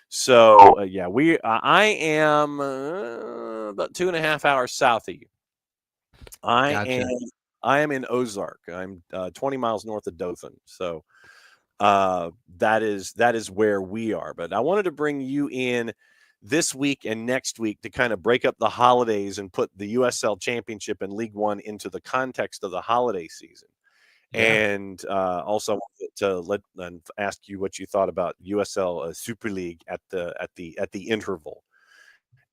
So yeah, I am about 2.5 hours south of you. I am Gotcha. I am in Ozark. I'm 20 miles north of Dothan. So that is where we are. But I wanted to bring you in this week and next week to kind of break up the holidays and put the USL Championship and League One into the context of the holiday season. Yeah. And also wanted to let and ask you what you thought about USL Super League at the interval,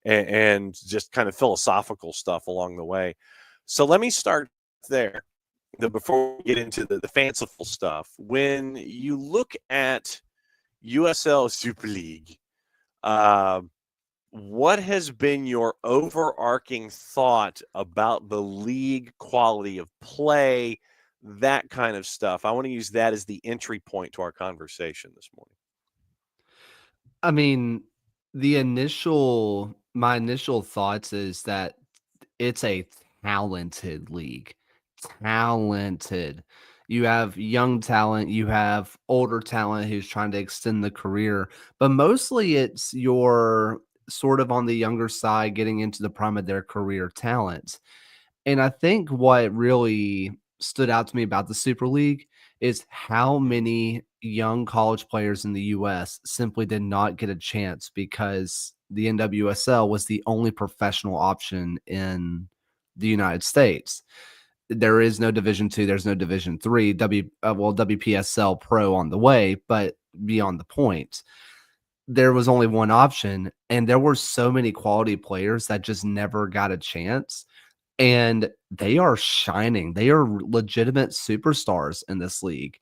and just kind of philosophical stuff along the way. So let me start there. Before we get into the fanciful stuff, when you look at USL Super League, uh, what has been your overarching thought about the league quality of play, that kind of stuff? I want to use that as the entry point to our conversation this morning. I mean, my initial thoughts is that it's a talented league. Talented. You have young talent, you have older talent who's trying to extend the career, but mostly it's your sort of on the younger side getting into the prime of their career talent. And I think what really stood out to me about the Super League is how many young college players in the US simply did not get a chance because the NWSL was the only professional option in the United States. There is no Division 2, there's no Division 3, WPSL Pro on the way, but beyond the point. There was only one option, and there were so many quality players that just never got a chance, and they are shining. They are legitimate superstars in this league.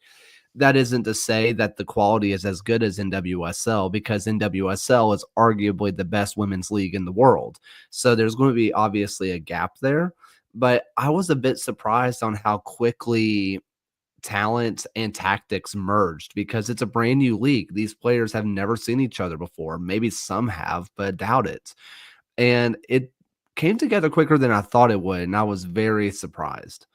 That isn't to say that the quality is as good as NWSL, because NWSL is arguably the best women's league in the world. So there's going to be obviously a gap there. But I was a bit surprised on how quickly talent and tactics merged because it's a brand new league. These players have never seen each other before. Maybe some have, but I doubt it. And it came together quicker than I thought it would, and I was very surprised.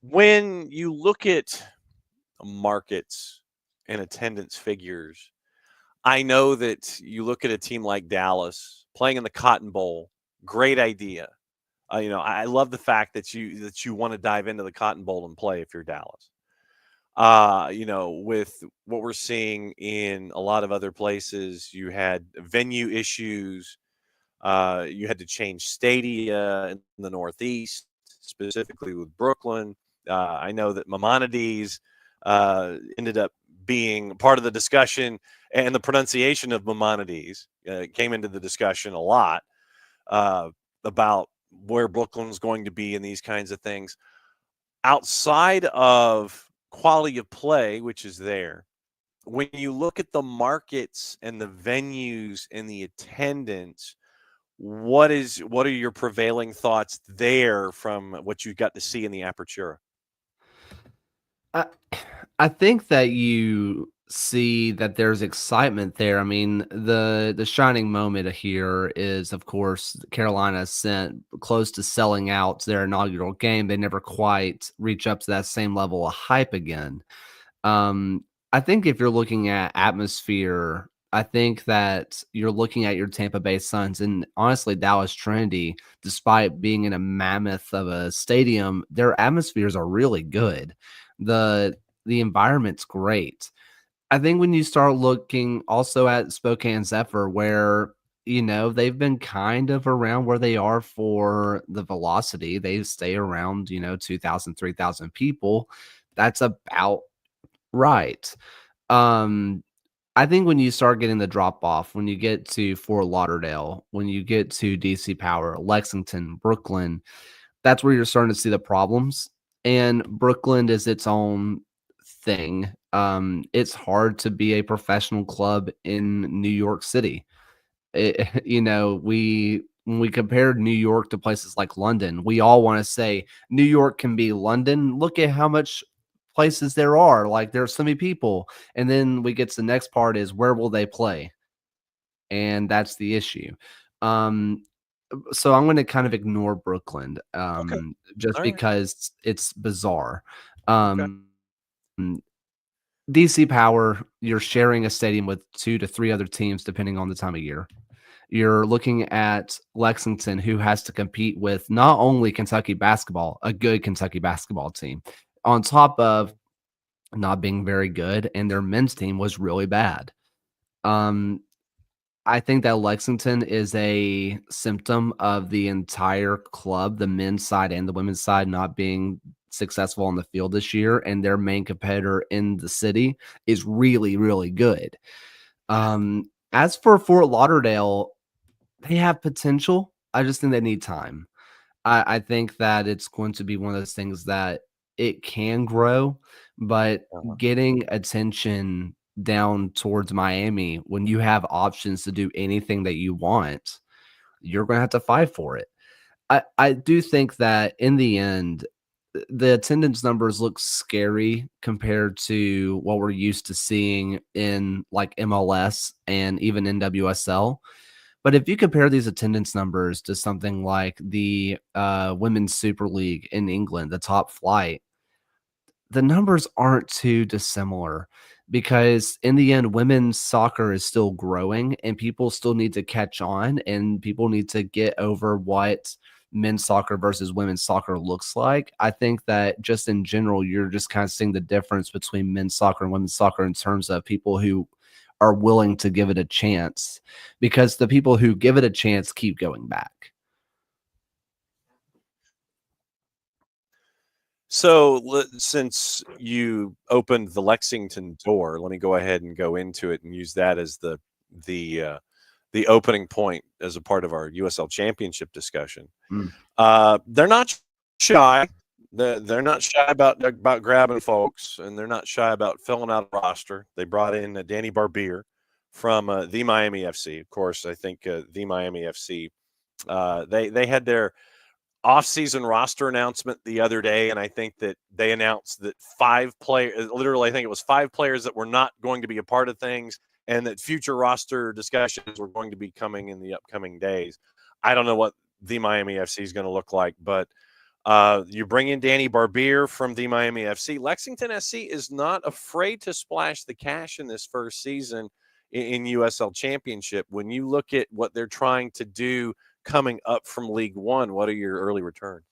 When you look at markets and attendance figures, I know that you look at a team like Dallas playing in the Cotton Bowl. Great idea. I love the fact that you want to dive into the Cotton Bowl and play if you're Dallas. With what we're seeing in a lot of other places, you had venue issues. You had to change stadia in the Northeast, specifically with Brooklyn. I know that Maimonides ended up being part of the discussion, and the pronunciation of Maimonides came into the discussion a lot about where Brooklyn's going to be and these kinds of things. Outside of quality of play, which is there, when you look at the markets and the venues and the attendance, what are your prevailing thoughts there from what you got to see in the Apertura? I I think that you see that there's excitement there. I mean, the shining moment here is, of course, Carolina sent close to selling out their inaugural game. They never quite reach up to that same level of hype again. Um, I think if you're looking at atmosphere, I think that you're looking at your Tampa Bay Suns and honestly Dallas Trinity, despite being in a mammoth of a stadium, their atmospheres are really good. The the environment's great. I think when you start looking also at Spokane Zephyr, where they've been kind of around where they are for the velocity. They stay around, 2,000, 3,000 people. That's about right. Um, I think when you start getting the drop off, when you get to Fort Lauderdale, when you get to DC Power, Lexington, Brooklyn, that's where you're starting to see the problems. And Brooklyn is its own thing. It's hard to be a professional club in New York City. We when we compared New York to places like London, we all want to say New York can be London. Look at how much places there are. Like there's so many people. And then we get to the next part is where will they play? And that's the issue. Um, so I'm going to kind of ignore Brooklyn, Okay. just All right. because it's bizarre. Okay. Um, DC Power, you're sharing a stadium with 2 to 3 other teams depending on the time of year. You're looking at Lexington, who has to compete with not only Kentucky basketball, a good Kentucky basketball team, on top of not being very good, and their men's team was really bad. Um, I think that Lexington is a symptom of the entire club, the men's side and the women's side, not being successful on the field this year, and their main competitor in the city is really, really good. As for Fort Lauderdale, they have potential. I just think they need time. I think that it's going to be one of those things that it can grow, but Uh-huh. getting attention down towards Miami when you have options to do anything that you want, you're going to have to fight for it. I do think that in the end, the attendance numbers look scary compared to what we're used to seeing in like MLS and even NWSL. But if you compare these attendance numbers to something like the Women's Super League in England, the top flight, the numbers aren't too dissimilar because in the end, women's soccer is still growing and people still need to catch on and people need to get over what men's soccer versus women's soccer looks like. I think that just in general, you're just kind of seeing the difference between men's soccer and women's soccer in terms of people who are willing to give it a chance because the people who give it a chance keep going back. So, since you opened the Lexington door, let me go ahead and go into it and use that as the the opening point as a part of our USL Championship discussion. Mm. They're not shy. They're not shy about grabbing folks, and they're not shy about filling out a roster. They brought in Danny Barbier from the Miami FC. Of course, I think the Miami FC. They had their off-season roster announcement the other day, and I think that they announced that 5 players, literally, I think it was 5 players that were not going to be a part of things, and that future roster discussions were going to be coming in the upcoming days. I don't know what the Miami FC is going to look like, but you bring in Danny Barbier from the Miami FC. Lexington SC is not afraid to splash the cash in this first season in USL Championship. When you look at what they're trying to do coming up from League One, what are your early returns?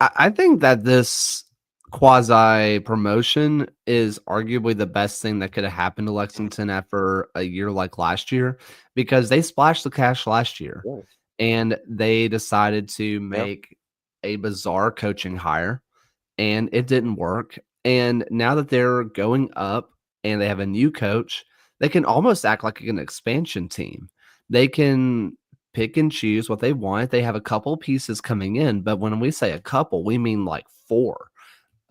I think that this quasi promotion is arguably the best thing that could have happened to Lexington after a year like last year because they splashed the cash last year Yeah. and they decided to Yeah. make a bizarre coaching hire and it didn't work. And now that they're going up and they have a new coach, they can almost act like an expansion team. They can pick and choose what they want. They have a couple pieces coming in, but when we say a couple, we mean like 4.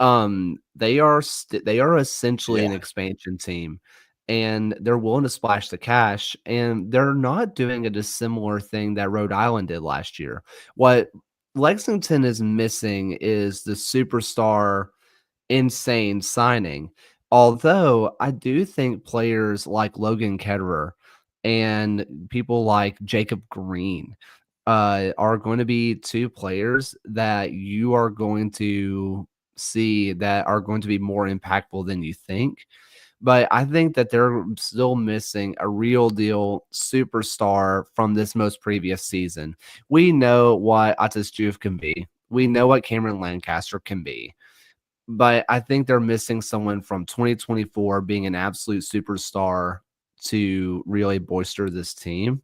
They are essentially Yeah. an expansion team, and they're willing to splash the cash, and they're not doing a dissimilar thing that Rhode Island did last year. What Lexington is missing is the superstar insane signing. Although I do think players like Logan Ketterer and people like Jacob Green are going to be 2 players that you are going to see that are going to be more impactful than you think. But I think that they're still missing a real deal superstar from this most previous season. We know what Atis Juve can be. We know what Cameron Lancaster can be, but I think they're missing someone from 2024 being an absolute superstar to really bolster this team.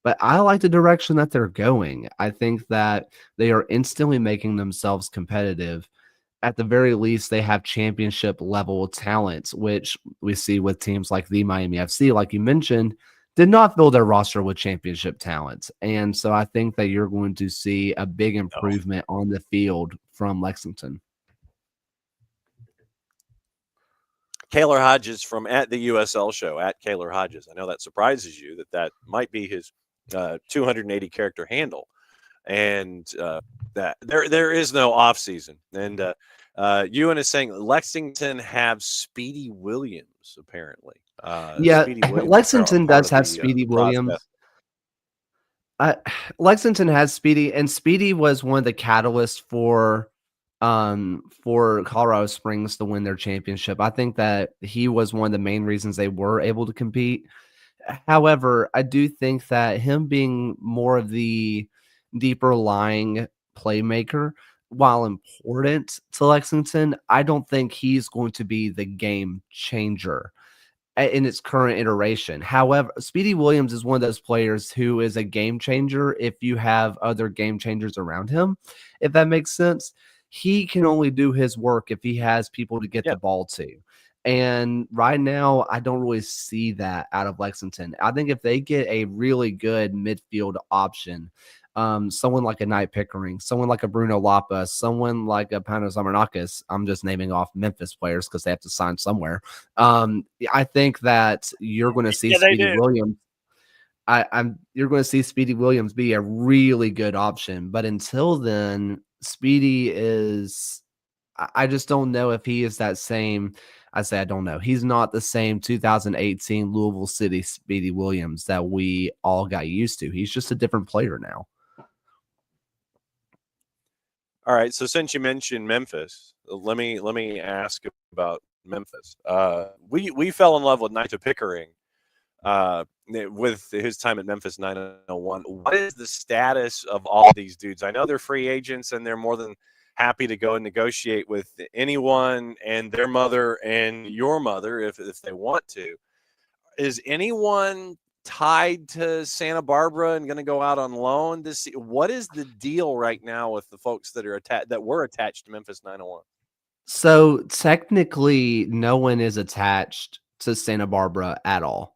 But I like the direction that they're going. I think that they are instantly making themselves competitive. At the very least, they have championship level talent, which we see with teams like the Miami FC, like you mentioned, did not fill their roster with championship talent. And so I think that you're going to see a big No. improvement on the field from Lexington. Kaylor Hodges from at the USL Show, at Kaylor Hodges. I know that surprises you that might be his 280 character handle, and that there is no off season. And Ewan is saying Lexington have Speedy Williams apparently. Yeah, Speedy Williams Lexington part does of have the Speedy process. Williams. Uh, Lexington has Speedy, and Speedy was one of the catalysts for for Colorado Springs to win their championship. I think that he was one of the main reasons they were able to compete. However, I do think that him being more of the deeper lying playmaker, while important to Lexington, I don't think he's going to be the game changer in its current iteration. However, Speedy Williams is one of those players who is a game changer if you have other game changers around him, if that makes sense. He can only do his work if he has people to get Yeah. the ball to. And right now, I don't really see that out of Lexington. I think if they get a really good midfield option, someone like a Knight Pickering, someone like a Bruno Lapa, someone like a Panos Amarnakis, I'm just naming off Memphis players because they have to sign somewhere. I think that you're going to see Yeah, they Speedy do. Williams. You're going to see Speedy Williams be a really good option, but until then, Speedy is. I just don't know if he is that same. I say I don't know. He's not the same 2018 Louisville City Speedy Williams that we all got used to. He's just a different player now. All right. So since you mentioned Memphis, let me ask about Memphis. We fell in love with Nigel Pickering with his time at Memphis 901. What is the status of all these dudes? I know they're free agents and they're more than happy to go and negotiate with anyone and their mother and your mother if they want to. Is anyone tied to Santa Barbara and going to go out on loan this? What is the deal right now with the folks that are attached to Memphis 901? So technically, no one is attached to Santa Barbara at all.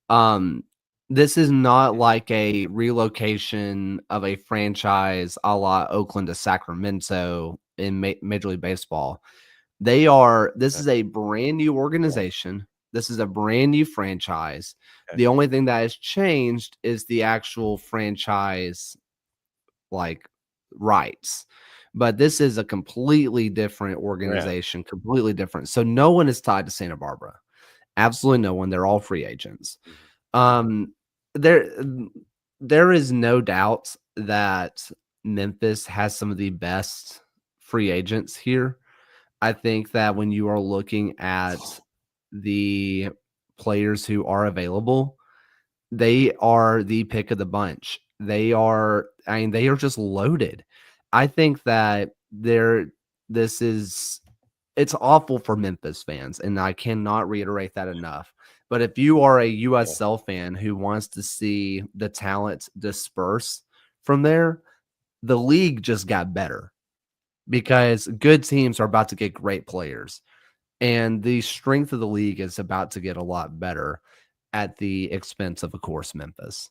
Um, this is not like a relocation of a franchise a la Oakland to Sacramento in Major League Baseball. This is a brand new organization. This is a brand new franchise. Okay. The only thing that has changed is the actual franchise like rights. But this is a completely different organization, completely different. So no one is tied to Santa Barbara. Absolutely no one. They're all free agents. Um, there, there is no doubt that Memphis has some of the best free agents here. I think that when you are looking at the players who are available, they are the pick of the bunch. They are just loaded. I think that this is it's awful for Memphis fans, and I cannot reiterate that enough. But if you are a USL fan who wants to see the talent disperse from there, the league just got better because good teams are about to get great players. And the strength of the league is about to get a lot better at the expense of course, Memphis.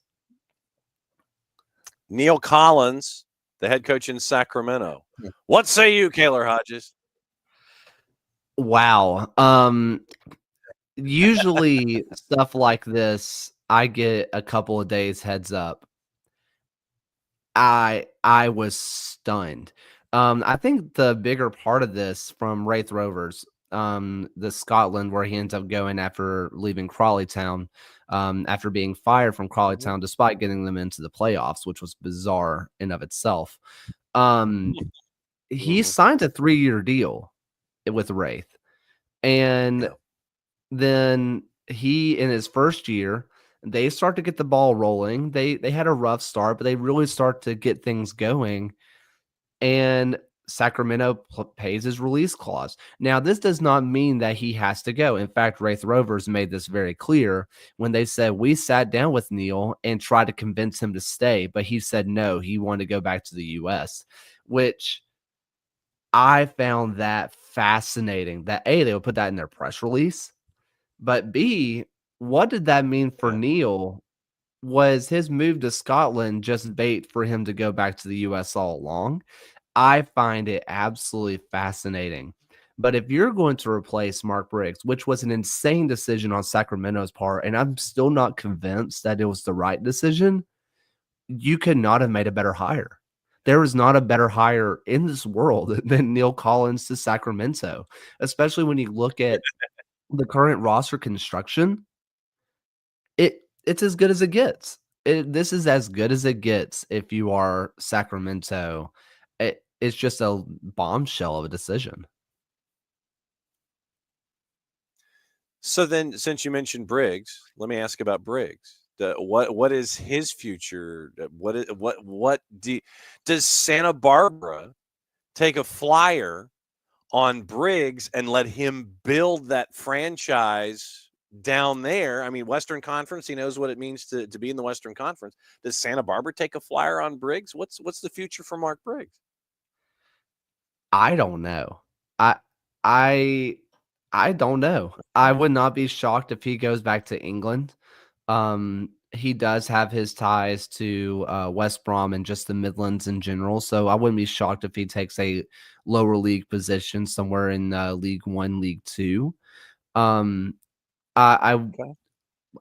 Neil Collins, the head coach in Sacramento. What say you, Kaylor Hodges? Wow. Usually stuff like this, I get a couple of days heads up. I was stunned. I think the bigger part of this from Wraith Rovers, the Scotland where he ends up going after leaving Crawley Town, after being fired from Crawley Town, despite getting them into the playoffs, which was bizarre in of itself. He signed a 3-year deal with Wraith. And then he, in his first year, they start to get the ball rolling. They had a rough start, but they really start to get things going. And Sacramento pays his release clause. Now, this does not mean that he has to go. In fact, Wraith Rovers made this very clear when they said, we sat down with Neil and tried to convince him to stay, but he said no, he wanted to go back to the U.S., which I found that fascinating that A, they would put that in their press release, but B, what did that mean for Neil? Was his move to Scotland just bait for him to go back to the US all along? I find it absolutely fascinating. But if you're going to replace Mark Briggs, which was an insane decision on Sacramento's part, and I'm still not convinced that it was the right decision, you could not have made a better hire. There is not a better hire in this world than Neil Collins to Sacramento, especially when you look at the current roster construction. It's as good as it gets. This is as good as it gets if you are Sacramento. it's just a bombshell of a decision. So then, since you mentioned Briggs, let me ask about Briggs. What is his future? Does Santa Barbara take a flyer on Briggs and let him build that franchise down there? I mean, Western Conference, he knows what it means to be in the Western Conference. Does Santa Barbara take a flyer on Briggs? What's the future for Mark Briggs? I don't know. I I I don't know. I would not be shocked if he goes back to England. He does have his ties to West Brom and just the Midlands in general, so I wouldn't be shocked if he takes a lower league position somewhere in League One, League Two. Um, I Okay.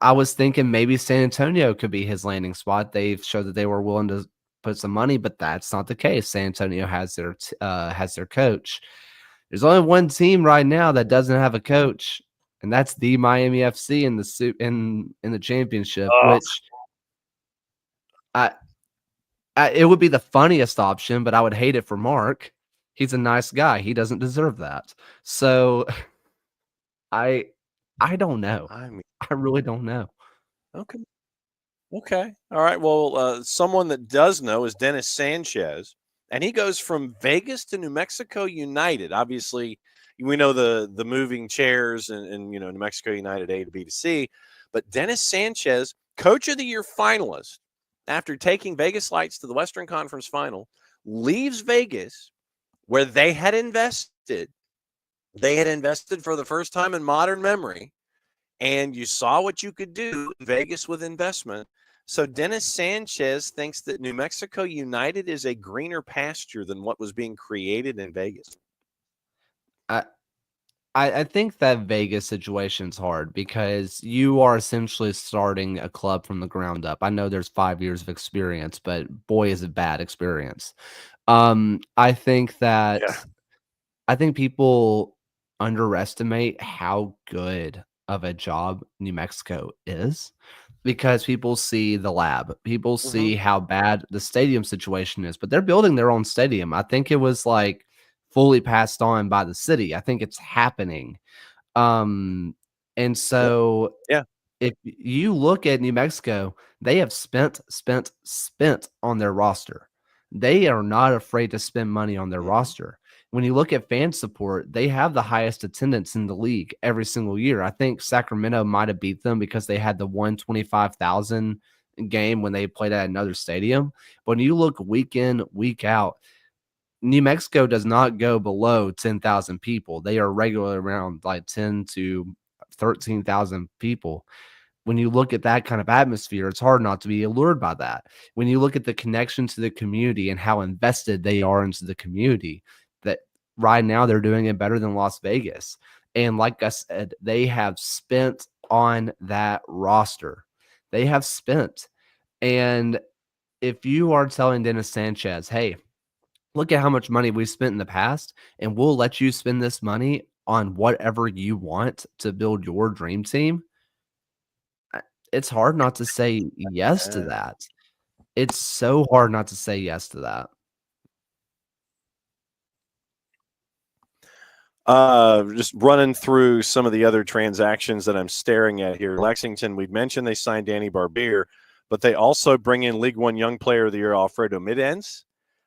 I was thinking maybe San Antonio could be his landing spot. They've showed that they were willing to put some money, but that's not the case. San Antonio has their coach. There's only one team right now that doesn't have a coach, and that's the Miami FC in the in the championship. Oh, Which I, it would be the funniest option, but I would hate it for Mark. He's a nice guy. He doesn't deserve that. So I I don't know. I mean, I really don't know. okay. Okay. All right. Well, someone that does know is Dennis Sanchez, and he goes from Vegas to New Mexico United. Obviously, we know the moving chairs and New Mexico United A to B to C, but Dennis Sanchez, Coach of the Year finalist, after taking Vegas Lights to the Western Conference Final, leaves Vegas where they had invested. They had invested for the first time in modern memory, and you saw what you could do in Vegas with investment. So Dennis Sanchez thinks that New Mexico United is a greener pasture than what was being created in Vegas. I I think that Vegas situation's hard because you are essentially starting a club from the ground up. I know there's 5 years of experience, but boy, is it bad experience. I think that Yeah. I think people underestimate how good of a job New Mexico is because people see the lab. People Hmm. see how bad the stadium situation is, but they're building their own stadium. I think it was like fully passed on by the city. I think it's happening. Um, and Yep. so Yeah. if you look at New Mexico, they have spent on their roster. They are not afraid to spend money on their Hmm. roster. When you look at fan support, they have the highest attendance in the league every single year. I think Sacramento might have beat them because they had the 125,000 game when they played at another stadium. But when you look week in, week out, New Mexico does not go below 10,000 people. They are regularly around like 10 to 13,000 people. When you look at that kind of atmosphere, it's hard not to be allured by that. When you look at the connection to the community and how invested they are into the community, that right now they're doing it better than Las Vegas. And like I said, they have spent on that roster. They have spent. And if you are telling Dennis Sanchez, hey, look at how much money we've spent in the past, and we'll let you spend this money on whatever you want to build your dream team, it's hard not to say yes to Uh, that. It's so hard not to say yes to that. just running through some of the other transactions that I'm staring at here. Lexington, we've mentioned they signed Danny Barbier, but they also bring in League One Young Player of the Year Alfredo Midens,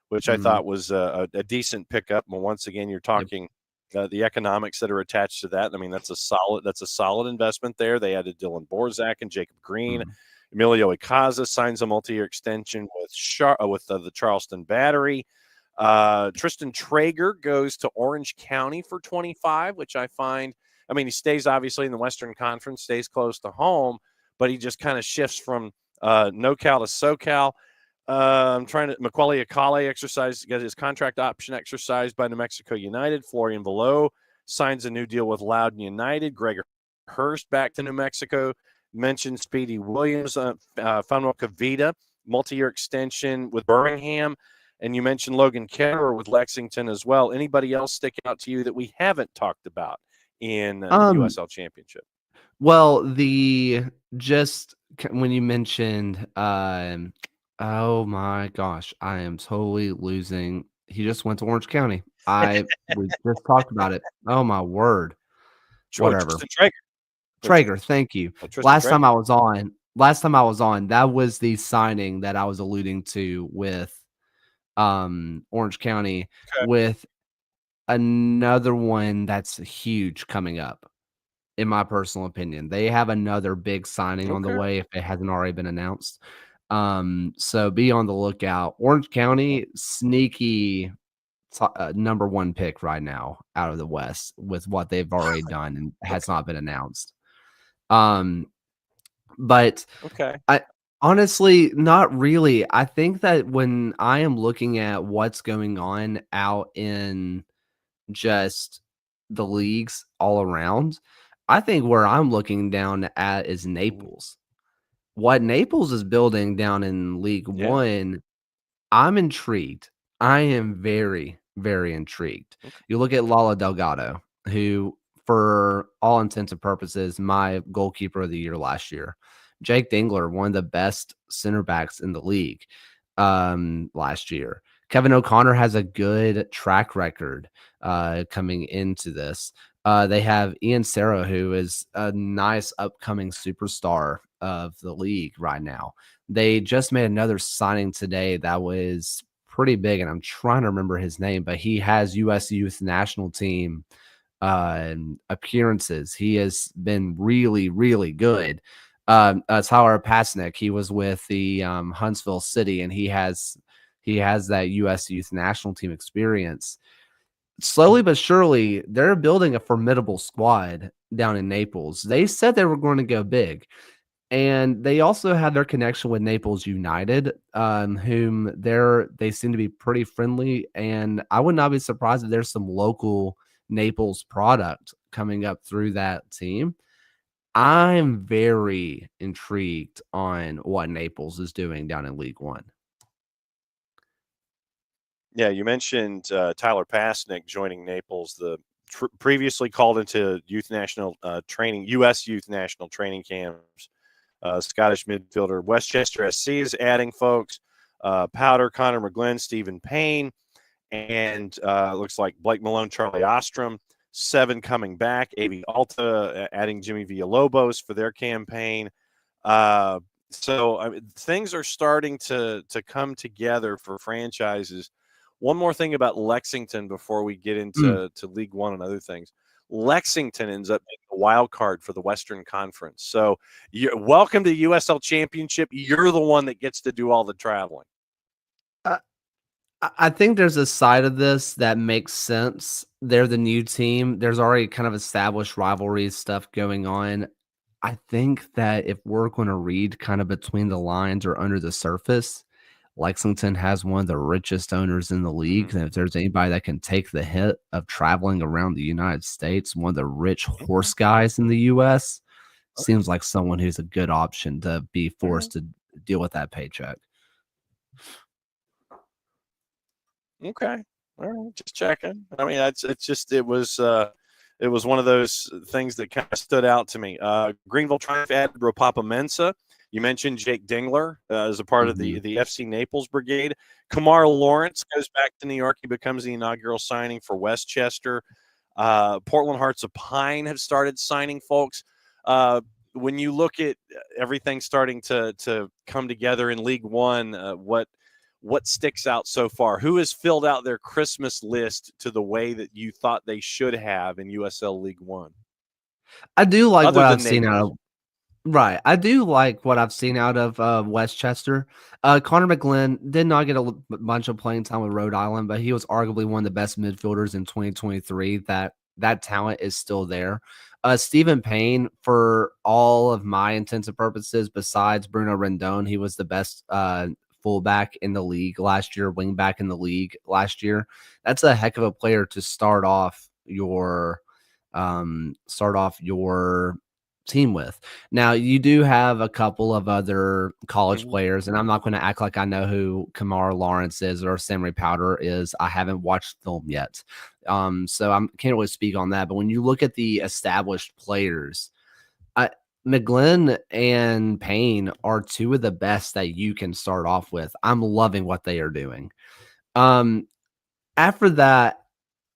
which I Mhm. thought was a decent pickup. Well, once again, you're Yep. talking the economics that are attached to that. I mean, that's a solid investment there. They added Dylan Borzak and Jacob Green. Mhm. Emilio Icaza signs a multi-year extension with the Charleston Battery. Tristan Traeger goes to Orange County for 25, which I find. I mean, he stays obviously in the Western Conference, stays close to home, but he just kind of shifts from NoCal to SoCal. I'm trying to. Macaulay Akale got his contract option exercised by New Mexico United. Florian Velo signs a new deal with Loudoun United. Gregor Hurst back to New Mexico. Mentioned Speedy Williams, Fanuel Kavita, multi-year extension with Birmingham. And you mentioned Logan Ketterer with Lexington as well. Anybody else stick out to you that we haven't talked about in the Um, USL Championship? well, the just when you mentioned, oh my gosh, I am totally losing He just went to Orange County. We just talked about it. Oh my word. Oh, Whatever. Tristan Traeger. Or Traeger, thank you. Tristan Traeger. Last time I was on, that was the signing that I was alluding to with Orange County, Okay. with another one that's huge coming up, in my personal opinion. They have another big signing on the Okay. way if it hasn't already been announced. So be on the lookout. Orange Okay. County, sneaky number one pick right now out of the West with what they've already done and has Okay. not been announced. Um, but Okay. I honestly, not really. I think that when I am looking at what's going on out in just the leagues all around, I think where I'm looking down at is Mhm. Naples. What Naples is building down in League Yeah. One, I'm intrigued. I am very, very intrigued. Okay. You look at Lala Delgado, who, for all intents and purposes, my goalkeeper of the year last year. Jake Dingler, one of the best center backs in the league last year. Kevin O'Connor has a good track record coming into this. They have Ian Serra, who is a nice upcoming superstar of the league right now. They just made another signing today that was pretty big, and I'm trying to remember his name, but he has US Youth National Team appearances. He has been really, really good. Tyler Pasnick, he was with the Huntsville City, and he has that US Youth National Team experience. Slowly but surely, they're building a formidable squad down in Naples. They said they were going to go big. And they also had their connection with Naples United, whom they seem to be pretty friendly. And I would not be surprised if there's some local Naples product coming up through that team. I'm very intrigued on what Naples is doing down in League One. Yeah, you mentioned Tyler Pasnick joining Naples, the previously called into youth national training, U.S. youth national training camps. Scottish midfielder Westchester SC is adding folks. Powder, Connor McGlynn, Stephen Payne, and looks like Blake Malone, Charlie Ostrom. 7 coming back. AV Alta adding Jimmy Villalobos for their campaign. So I mean, things are starting to come together for franchises. One more thing about Lexington before we get Mm. into League One and other things. Lexington ends up being a wild card for the Western Conference. So you're welcome to USL Championship. You're the one that gets to do all the traveling. I think there's a side of this that makes sense. They're the new team. There's already kind of established rivalry stuff going on. I think that if we're going to read kind of between the lines or under the surface, Lexington has one of the richest owners in the league. Mm-hmm. And if there's anybody that can take the hit of traveling around the United States, one of the rich Okay. horse guys in the US, All seems like someone who's a good option to be right. forced to deal with that paycheck. Okay. All right. Just checking. I mean, it's just it was one of those things that kind of stood out to me. Greenville Triumph added Ropapa Mensa. You mentioned Jake Dingler as a part of Mhm. the FC Naples brigade. Kamar Lawrence goes back to New York. He becomes the inaugural signing for Westchester. Portland Hearts of Pine have started signing folks. When you look at everything starting to come together in League One, what sticks out so far? Who has filled out their Christmas list to the way that you thought they should have in USL League One, I do like other what than I've seen out Naples? of Right. I do like what I've seen out of Westchester. Connor McGlynn did not get a bunch of playing time with Rhode Island, but he was arguably one of the best midfielders in 2023. That talent is still there. Stephen Payne, for all of my intents and purposes, besides Bruno Rendon, he was the best fullback in the league last year, wingback in the league last year. That's a heck of a player to start off your team with. Now, you do have a couple of other college Mhm. players, and I'm not going to act like I know who Kamar Lawrence is or Samurai Powder is. I haven't watched film yet. So I can't really speak on that. But when you look at the established players, I, McGlynn and Payne are two of the best that you can start off with. I'm loving what they are doing. Um, After that,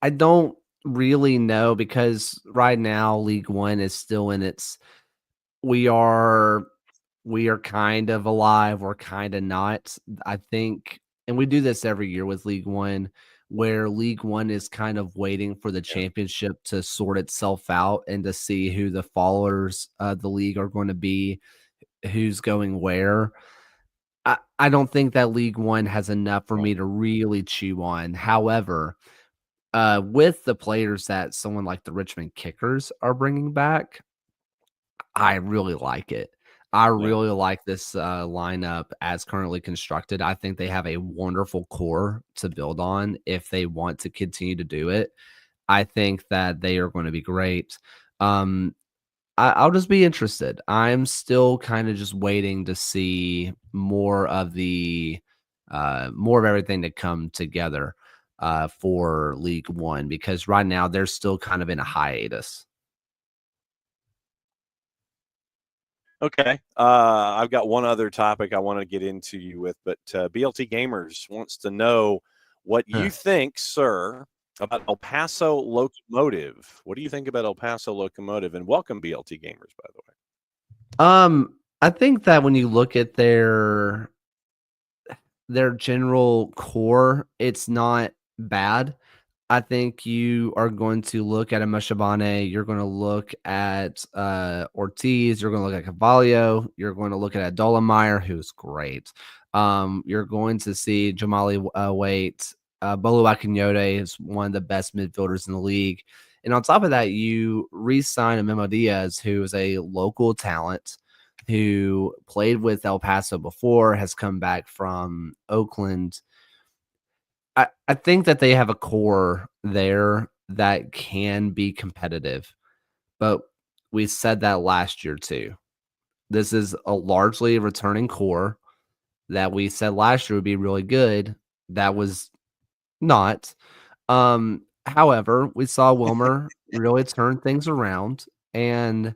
I don't really know because right now League One is still in its we are we are kind of alive, we're kind of not. I think, and we do this every year with League One, where League One is kind of waiting for the Yeah. championship to sort itself out and to see who the followers of the league are going to be, who's going where. I don't think that League One has enough for Right. me to really chew on. However, with the players that someone like the Richmond Kickers are bringing back, I really like it. I Yeah. really like this lineup as currently constructed. I think they have a wonderful core to build on if they want to continue to do it. I think that they are going to be great. Um, I'll just be interested. I'm still kind of just waiting to see more of everything to come together for League One because right now they're still kind of in a hiatus. Okay. I've got one other topic I want to get into you with, but BLT Gamers wants to know what you Huh. think, sir, about El Paso Locomotive. What do you think about El Paso Locomotive? And welcome, BLT Gamers, by the way. I think that when you look at their general core, it's not bad. I think you are going to look at a Meshabane, you're going to look at Ortiz, you're going to look at Cavallo, you're going to look at Dolomeyer, who's great. You're going to see Jamali Waite, Bolu Akinyote is one of the best midfielders in the league. And on top of that, you re-sign a Memo Diaz, who is a local talent who played with El Paso before, has come back from Oakland. I think that they have a core there that can be competitive, but we said that last year too. This is a largely returning core that we said last year would be really good. That was not. However, we saw Wilmer really turn things around, and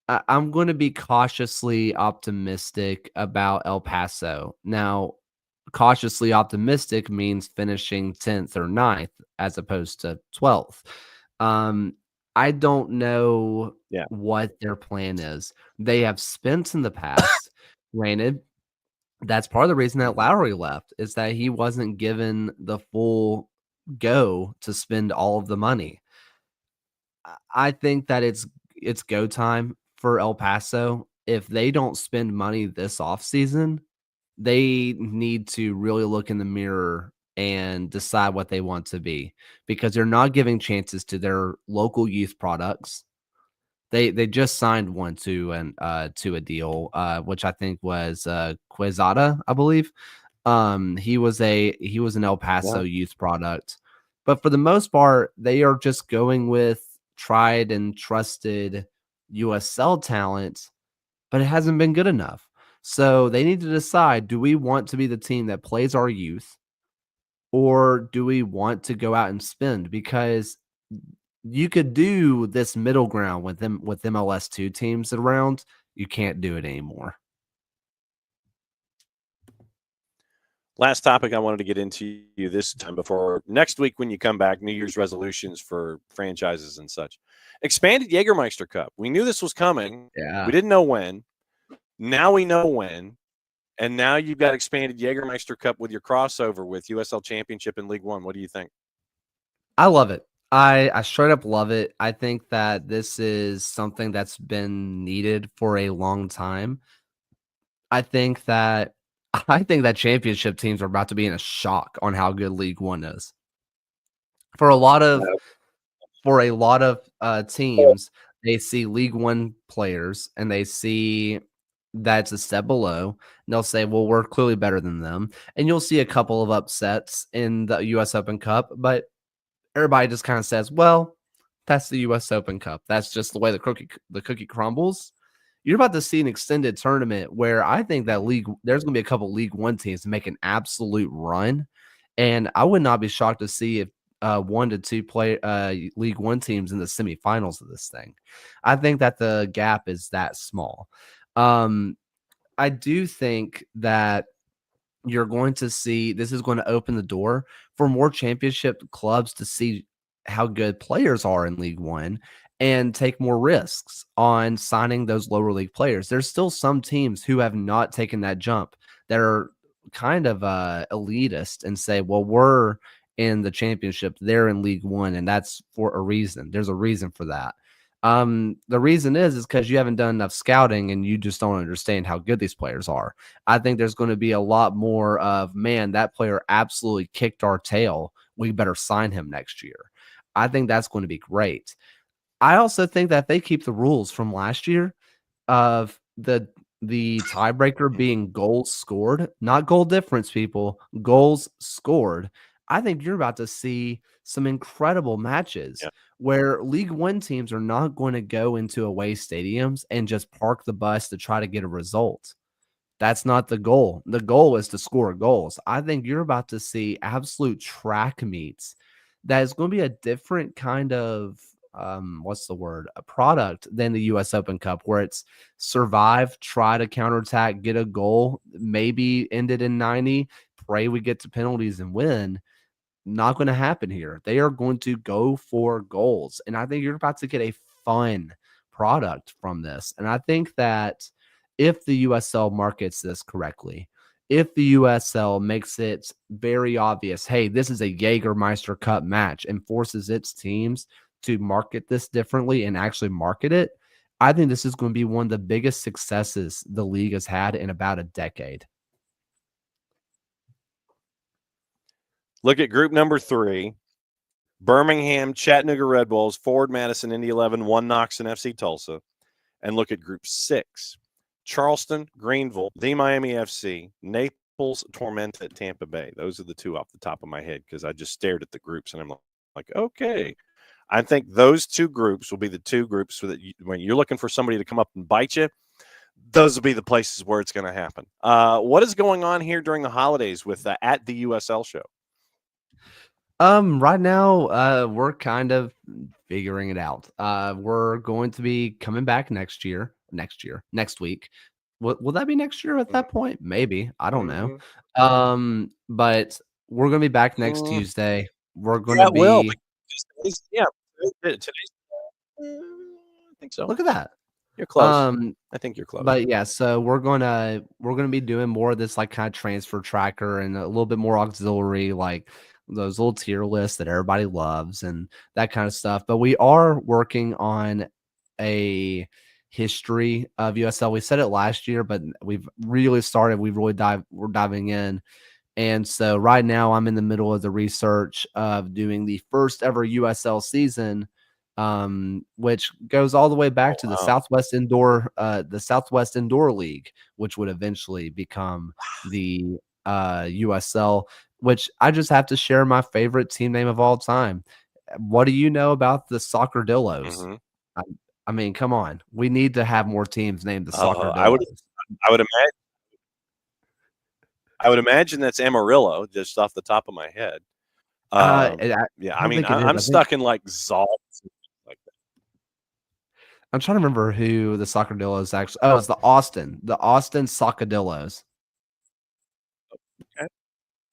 I'm going to be cautiously optimistic about El Paso. Now, cautiously optimistic means finishing 10th or ninth as opposed to 12th. Um, I don't know Yeah. what their plan is. They have spent in the past. Granted, that's part of the reason that Mhm. Lowry left is that he wasn't given the full go to spend all of the money. I think that it's go time for El Paso. If they don't spend money this offseason, they need to really look in the mirror and decide what they want to be because they're not giving chances to their local youth products. They just signed one to a deal, which I think was Quezada, I believe. He was an El Yeah. Paso youth product, but for the most part, they are just going with tried and trusted USL talent, but it hasn't been good enough. So they need to decide: do we want to be the team that plays our youth, or do we want to go out and spend? Because you could do this middle ground with MLS2 teams around. You can't do it anymore. Last topic I wanted to get into you this time before next week when you come back, New Year's resolutions for franchises and such. Expanded Jägermeister Cup. We knew this was coming. We Yeah. didn't know when. Now we know when. And now you've got expanded Jägermeister Cup with your crossover with USL Championship and League One. What do you think? I love it. I straight up love it. I think that this is something that's been needed for a long time. I think that I think that championship teams are about to be in a shock on how good League One is. For a lot of teams, they see League One players and they see that's a step below, and they'll say, "Well, we're clearly better than them." And you'll see a couple of upsets in the US Open Cup, but everybody just kind of says, "Well, that's the US Open Cup. That's just the way the cookie crumbles." You're about to see an extended tournament where I think that there's going to be a couple League One teams to make an absolute run, and I would not be shocked to see if 1 to 2 play League One teams in the semifinals of this thing. I think that the gap is that small. Um, I do think that you're going to see this is going to open the door for more championship clubs to see how good players are in League One and take more risks on signing those lower league players. There's still some teams who have not taken that jump that are kind of elitist and say, well, we're in the championship, they're in League One, and that's for a reason. There's a reason for that. The reason is because you haven't done enough scouting and you just don't understand how good these players are. I think there's going to be a lot more of, man, that player absolutely kicked our tail. We better sign him next year. I think that's going to be great. I also think that if they keep the rules from last year of the tiebreaker being goals scored, not goal difference, people, goals scored. I think you're about to see some incredible matches Yeah. where League One teams are not going to go into away stadiums and just park the bus to try to get a result. That's not the goal. The goal is to score goals. I think you're about to see absolute track meets that is going to be a different kind of what's the word? A product than the US Open Cup, where it's survive, try to counterattack, get a goal, maybe end it in 90, pray we get to penalties and win. Not going to happen here. They are going to go for goals. And I think you're about to get a fun product from this. And I think that if the USL markets this correctly, if the USL makes it very obvious, hey, this is a Jägermeister Cup match and forces its teams to market this differently and actually market it, I think this is going to be one of the biggest successes the league has had in about a decade. Look at group number 3. Birmingham, Chattanooga Red Bulls, Forward Madison, Indy 11, 1 Knoxon FC Tulsa. And look at group 6. Charleston, Greenville, the Miami FC, Naples, Tormenta, Tampa Bay. Those are the 2 off the top of my head because I just stared at the groups and I'm like, okay. I think those 2 groups will be the 2 groups so that when you're looking for somebody to come up and bite you, those will be the places where it's going to happen. What is going on here during the holidays with at the USL Show? Right now, we're kind of figuring it out. We're going to be coming back next week. Will that be next year at that point? Maybe. I don't know. But we're going to be back next Tuesday. We're going Yeah, to it will. be, Today's. I think so. look at that. You're close. I think you're close. But yeah, so we're gonna be doing more of this like kind of transfer tracker and a little bit more auxiliary, like those little tier lists that everybody loves and that kind of stuff. But we are working on a history of USL. We said it last year, but we've really started. We're diving in. And so right now I'm in the middle of the research of doing the first ever USL season, which goes all the way back to the Southwest Indoor League, which would eventually become the USL, which I just have to share my favorite team name of all time. What do you know about the Soccerdillos? I mean, come on. We need to have more teams named the Soccerdillos. I would imagine that's Amarillo, just off the top of my head. Yeah, I mean, I'm stuck in like Zalt. Like that. I'm trying to remember who the Soccerdillos actually. Oh, it's the Austin Soccerdillos.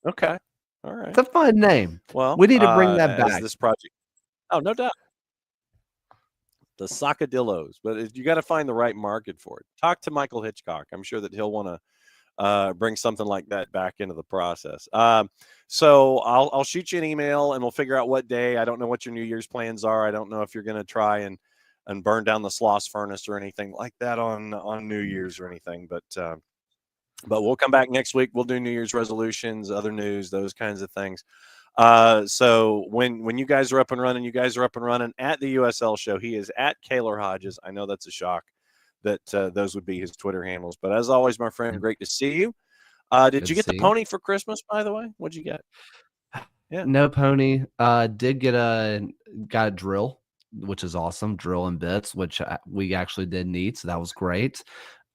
Okay. All right. It's a fun name. Well, we need to bring that back. This project. Oh, no doubt. The Soccerdillos, but you got to find the right market for it. Talk to Michael Hitchcock. I'm sure that he'll want to bring something like that back into the process. So I'll shoot you an email and we'll figure out what day. I don't know what your New Year's plans are. I don't know if you're going to try and burn down the Sloss furnace or anything like that on New Year's or anything. But we'll come back next week. We'll do New Year's resolutions, other news, those kinds of things. So when you guys are up and running, at the USL Show. He is at Kaylor Hodges. I know that's a shock that those would be his Twitter handles. But as always, my friend, great to see you. Did you get the pony for Christmas, by the way? What'd you get? Yeah. No pony. Did get got a drill, which is awesome. Drill and bits, which we actually did need. So that was great.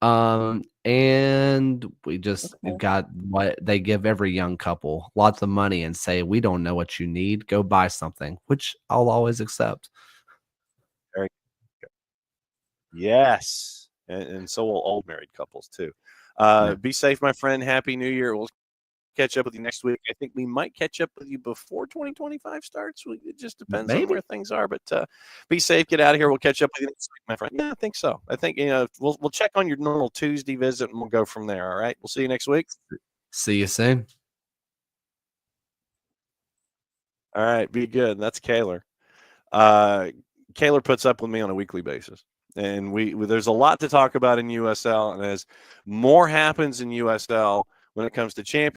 And we just got what they give every young couple, lots of money, and say, we don't know what you need. Go buy something, which I'll always accept. Very good. Yes. And so will old married couples too. Be safe, my friend. Happy New Year. We'll catch up with you next week. I think we might catch up with you before 2025 starts. It just depends on Maybe. where things are. But be safe. Get out of here. We'll catch up with you next week, my friend. Yeah, I think so. I think we'll check on your normal Tuesday visit and we'll go from there. All right. We'll see you next week. See you soon. All right. Be good. That's Kaylor. Kaylor puts up with me on a weekly basis. And there's a lot to talk about in USL. And as more happens in USL when it comes to champions,